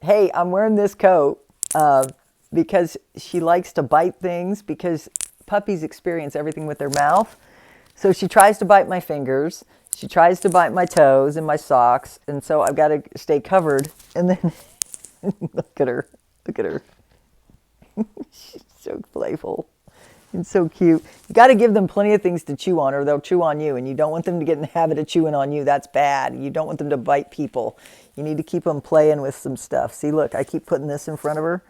hey, I'm wearing this coat because she likes to bite things because puppies experience everything with their mouth. So she tries to bite my fingers. She tries to bite my toes and my socks. And so I've got to stay covered. And then look at her. Look at her. She's so playful and so cute. You got to give them plenty of things to chew on or they'll chew on you. And you don't want them to get in the habit of chewing on you. That's bad. You don't want them to bite people. You need to keep them playing with some stuff. See, look, I keep putting this in front of her.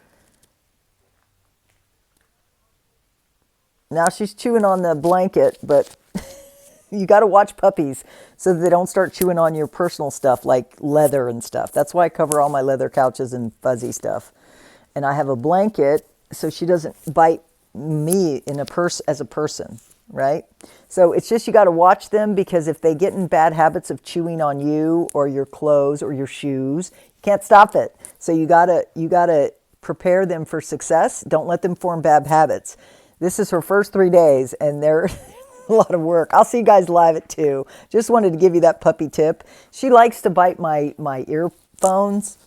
Now she's chewing on the blanket, but you got to watch puppies so that they don't start chewing on your personal stuff like leather and stuff. That's why I cover all my leather couches and fuzzy stuff. And I have a blanket so she doesn't bite me in as a person, right? So it's just you got to watch them because if they get in bad habits of chewing on you or your clothes or your shoes, you can't stop it. So you got to prepare them for success. Don't let them form bad habits. This is her first 3 days and they're a lot of work. I'll see you guys live at 2. Just wanted to give you that puppy tip. She likes to bite my earphones,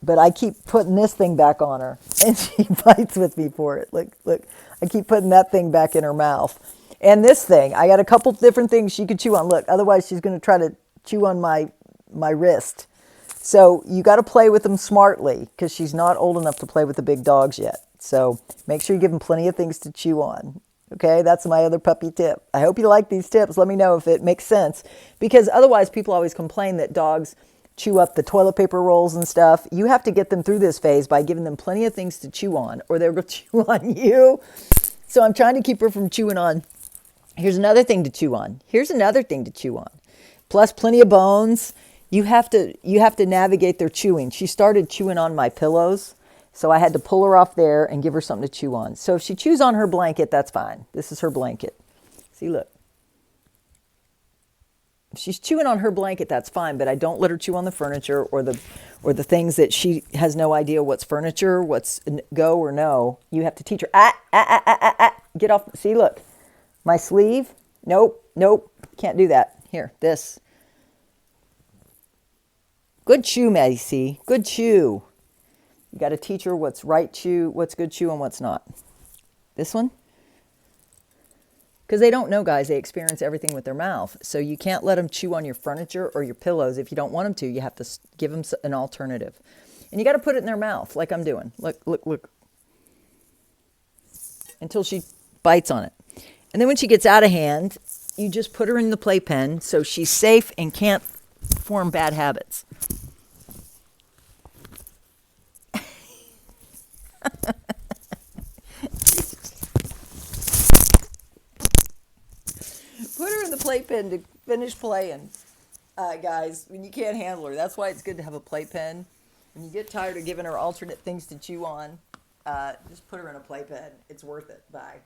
but I keep putting this thing back on her and she fights with me for it. Look, I keep putting that thing back in her mouth. And this thing, I got a couple different things she could chew on. Look, otherwise she's going to try to chew on my wrist. So you got to play with them smartly because she's not old enough to play with the big dogs yet. So make sure you give them plenty of things to chew on. Okay, that's my other puppy tip. I hope you like these tips. Let me know if it makes sense. Because otherwise people always complain that dogs chew up the toilet paper rolls and stuff. You have to get them through this phase by giving them plenty of things to chew on or they're going to chew on you. So I'm trying to keep her from chewing on. Here's another thing to chew on. Here's another thing to chew on. Plus plenty of bones. You have to navigate their chewing. She started chewing on my pillows. So I had to pull her off there and give her something to chew on. So if she chews on her blanket, that's fine. This is her blanket. See, look. If she's chewing on her blanket, that's fine, but I don't let her chew on the furniture or the things that she has no idea what's furniture, what's go or no. You have to teach her, get off. See, look. My sleeve. Nope. Can't do that. Here, this. Good chew, Macy. Good chew. You got to teach her what's right chew, what's good chew, and what's not. This one? Because they don't know, guys. They experience everything with their mouth. So you can't let them chew on your furniture or your pillows. If you don't want them to, you have to give them an alternative. And you got to put it in their mouth like I'm doing. Look. Until she bites on it. And then when she gets out of hand, you just put her in the playpen so she's safe and can't form bad habits. Put her in the playpen to finish playing, guys, when you can't handle her. That's why it's good to have a playpen. When you get tired of giving her alternate things to chew on, just put her in a playpen. It's worth it. Bye.